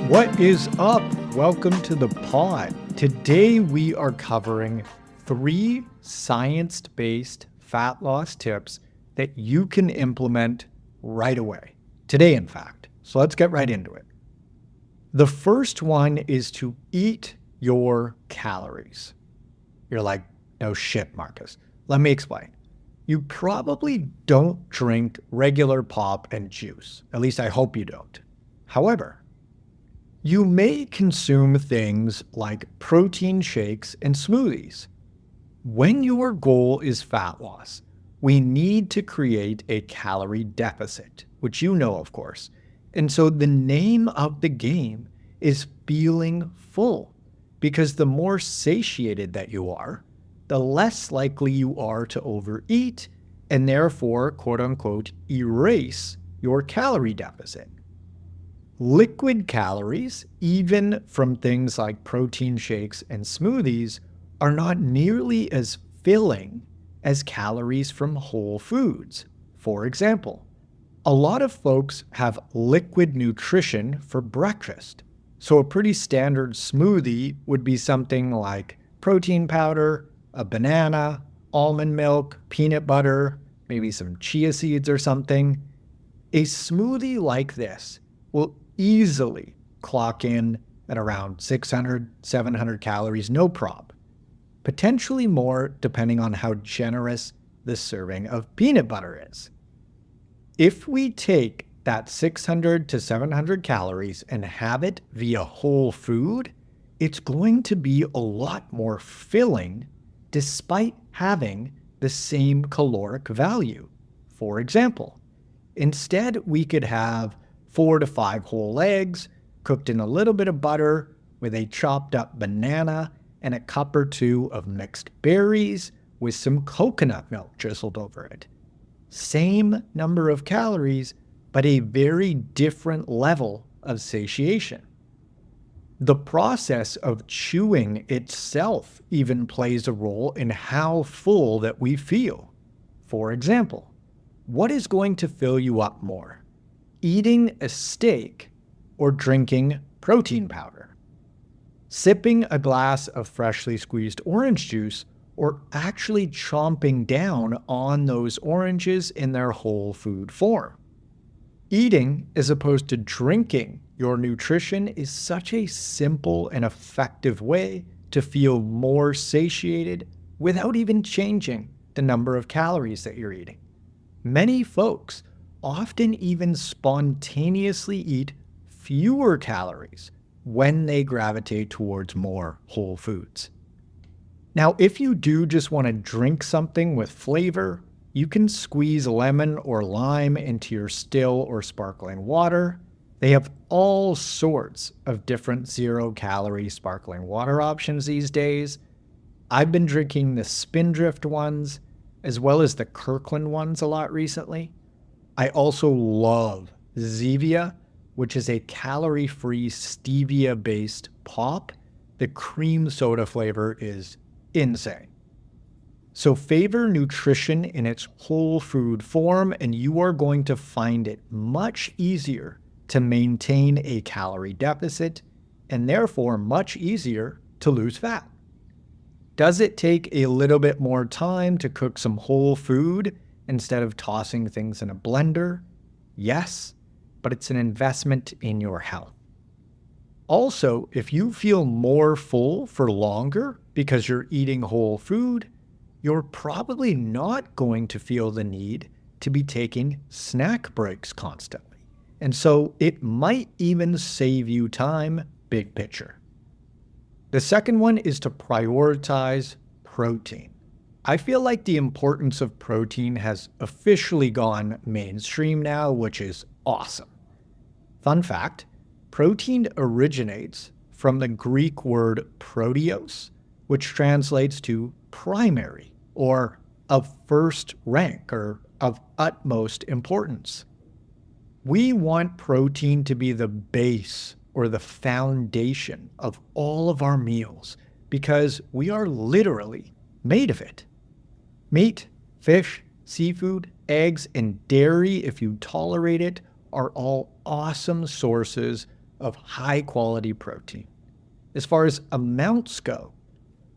What is up? Welcome to the pod. Today we are covering 3 science-based fat loss tips that you can implement right away. Today, in fact. So let's get right into it. The first one is to eat your calories. You're like, no shit, Marcus. Let me explain. You probably don't drink regular pop and juice. At least I hope you don't. However, you may consume things like protein shakes and smoothies. When your goal is fat loss, we need to create a calorie deficit, which you know, of course. And so the name of the game is feeling full, because the more satiated that you are, the less likely you are to overeat and therefore, quote unquote, erase your calorie deficit. Liquid calories, even from things like protein shakes and smoothies, are not nearly as filling as calories from whole foods. For example, a lot of folks have liquid nutrition for breakfast. So a pretty standard smoothie would be something like protein powder, a banana, almond milk, peanut butter, maybe some chia seeds or something. A smoothie like this will easily clock in at around 600, 700 calories, no prob. Potentially more depending on how generous the serving of peanut butter is. If we take that 600 to 700 calories and have it via whole food, it's going to be a lot more filling despite having the same caloric value. For example, instead we could have 4 to 5 whole eggs cooked in a little bit of butter with a chopped up banana and a cup or 2 of mixed berries with some coconut milk drizzled over it. Same number of calories, but a very different level of satiation. The process of chewing itself even plays a role in how full that we feel. For example, what is going to fill you up more? Eating a steak or drinking protein powder? Sipping a glass of freshly squeezed orange juice or actually chomping down on those oranges in their whole food form? Eating as opposed to drinking your nutrition is such a simple and effective way to feel more satiated without even changing the number of calories that you're eating. Many folks often even spontaneously eat fewer calories when they gravitate towards more whole foods. Now, if you do just want to drink something with flavor, you can squeeze lemon or lime into your still or sparkling water. They have all sorts of different zero-calorie sparkling water options these days. I've been drinking the Spindrift ones, as well as the Kirkland ones a lot recently. I also love Zevia, which is a calorie-free stevia-based pop. The cream soda flavor is insane. So favor nutrition in its whole food form, and you are going to find it much easier to maintain a calorie deficit, and therefore much easier to lose fat. Does it take a little bit more time to cook some whole food instead of tossing things in a blender? Yes, but it's an investment in your health. Also, if you feel more full for longer because you're eating whole food, you're probably not going to feel the need to be taking snack breaks constantly. And so it might even save you time, big picture. The second one is to prioritize protein. I feel like the importance of protein has officially gone mainstream now, which is awesome. Fun fact, protein originates from the Greek word proteos, which translates to primary or of first rank or of utmost importance. We want protein to be the base or the foundation of all of our meals because we are literally made of it. Meat, fish, seafood, eggs, and dairy, if you tolerate it, are all awesome sources of high quality protein. As far as amounts go,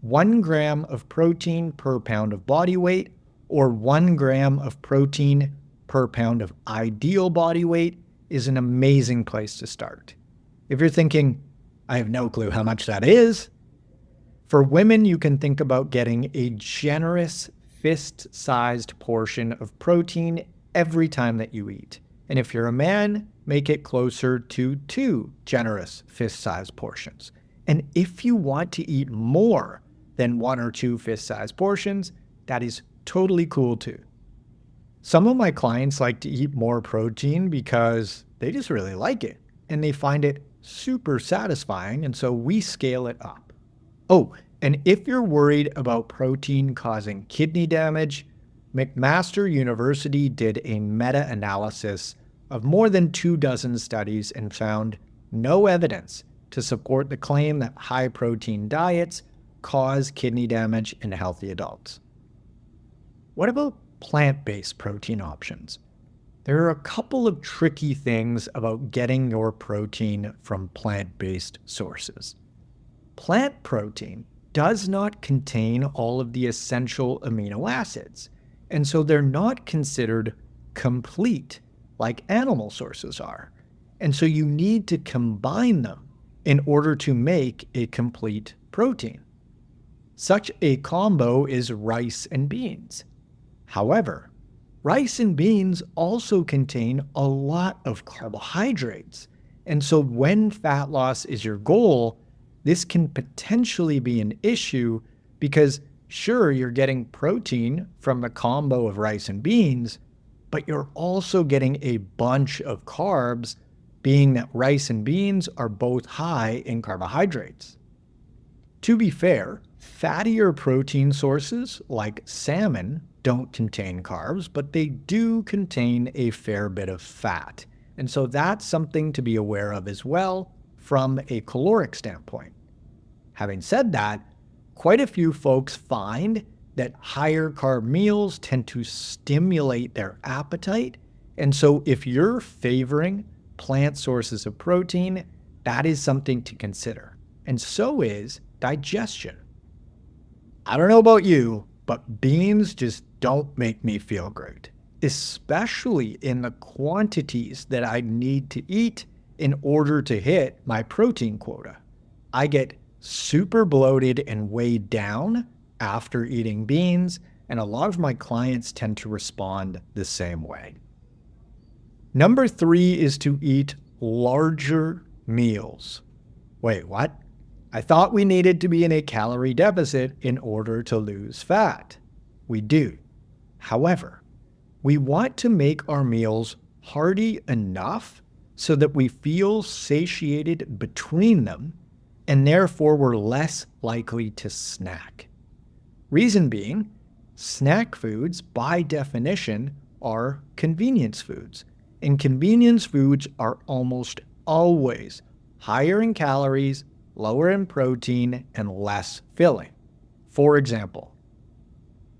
1 gram of protein per pound of body weight or 1 gram of protein per pound of ideal body weight is an amazing place to start. If you're thinking, I have no clue how much that is, for women, you can think about getting a generous fist-sized portion of protein every time that you eat. And if you're a man, make it closer to 2 generous fist-sized portions. And if you want to eat more than 1 or 2 fist-sized portions, that is totally cool too. Some of my clients like to eat more protein because they just really like it and they find it super satisfying, and so we scale it up. Oh, and if you're worried about protein causing kidney damage, McMaster University did a meta-analysis of more than 24 studies and found no evidence to support the claim that high-protein diets cause kidney damage in healthy adults. What about plant-based protein options? There are a couple of tricky things about getting your protein from plant-based sources. Plant protein does not contain all of the essential amino acids, and so they're not considered complete like animal sources are. And so you need to combine them in order to make a complete protein. Such a combo is rice and beans. However, rice and beans also contain a lot of carbohydrates. And so when fat loss is your goal, this can potentially be an issue because sure, you're getting protein from the combo of rice and beans, but you're also getting a bunch of carbs, being that rice and beans are both high in carbohydrates. To be fair, fattier protein sources like salmon don't contain carbs, but they do contain a fair bit of fat. And so that's something to be aware of as well from a caloric standpoint. Having said that, quite a few folks find that higher carb meals tend to stimulate their appetite. And so if you're favoring plant sources of protein, that is something to consider. And so is digestion. I don't know about you, but beans just don't make me feel great, especially in the quantities that I need to eat in order to hit my protein quota. I get super bloated and weighed down after eating beans, and a lot of my clients tend to respond the same way. Number 3 is to eat larger meals. Wait, what? I thought we needed to be in a calorie deficit in order to lose fat. We do. However, we want to make our meals hearty enough so that we feel satiated between them, and therefore we're less likely to snack. Reason being, snack foods, by definition, are convenience foods. And convenience foods are almost always higher in calories, lower in protein, and less filling. For example,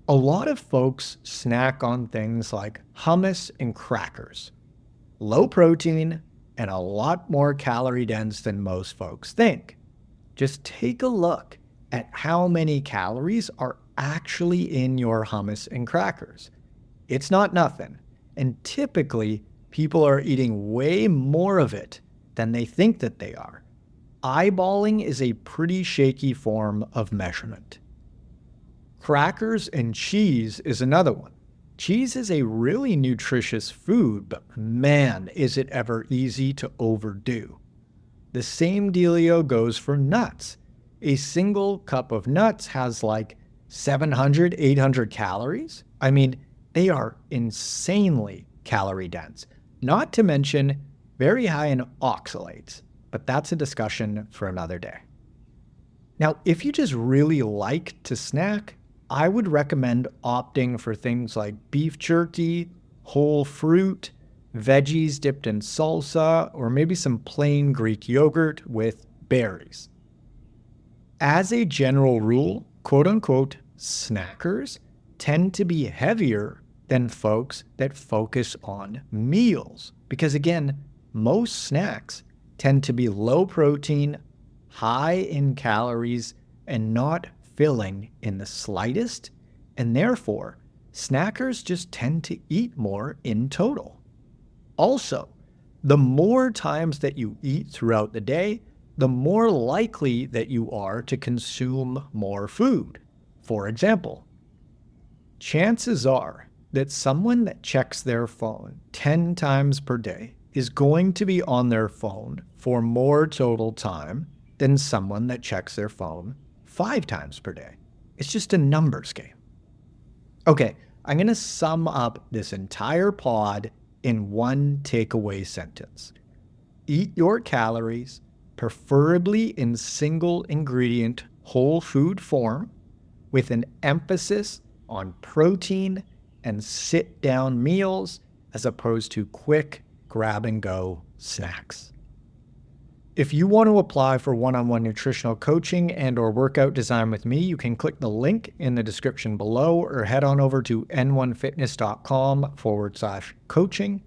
a lot of folks snack on things like hummus and crackers. Low protein and a lot more calorie dense than most folks think. Just take a look at how many calories are actually in your hummus and crackers. It's not nothing, and typically people are eating way more of it than they think that they are. Eyeballing is a pretty shaky form of measurement. Crackers and cheese is another one. Cheese is a really nutritious food, but man, is it ever easy to overdo. The same dealio goes for nuts. A single cup of nuts has like 700, 800 calories. I mean, they are insanely calorie dense, not to mention very high in oxalates, but that's a discussion for another day. Now, if you just really like to snack, I would recommend opting for things like beef jerky, whole fruit, veggies dipped in salsa, or maybe some plain Greek yogurt with berries. As a general rule, quote-unquote snackers tend to be heavier than folks that focus on meals. Because again, most snacks tend to be low protein, high in calories, and not filling in the slightest, and therefore, snackers just tend to eat more in total. Also, the more times that you eat throughout the day, the more likely that you are to consume more food. For example, chances are that someone that checks their phone 10 times per day is going to be on their phone for more total time than someone that checks their phone 5 times per day. It's just a numbers game. Okay, I'm going to sum up this entire pod in one takeaway sentence. Eat your calories, preferably in single ingredient whole food form, with an emphasis on protein and sit down meals as opposed to quick grab and go snacks. If you want to apply for one-on-one nutritional coaching and or workout design with me, you can click the link in the description below or head on over to n1fitness.com/coaching.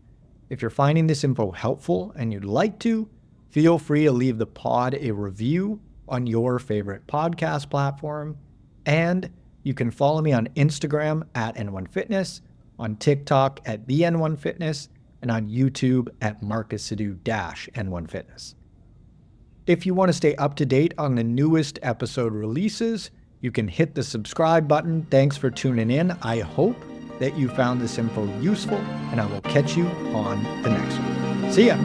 If you're finding this info helpful and you'd like to, feel free to leave the pod a review on your favorite podcast platform. And you can follow me on Instagram at N1Fitness, on TikTok at TheN1Fitness, and on YouTube at MarcusSidhu-N1Fitness. If you want to stay up to date on the newest episode releases, you can hit the subscribe button. Thanks for tuning in. I hope that you found this info useful, and I will catch you on the next one. See ya.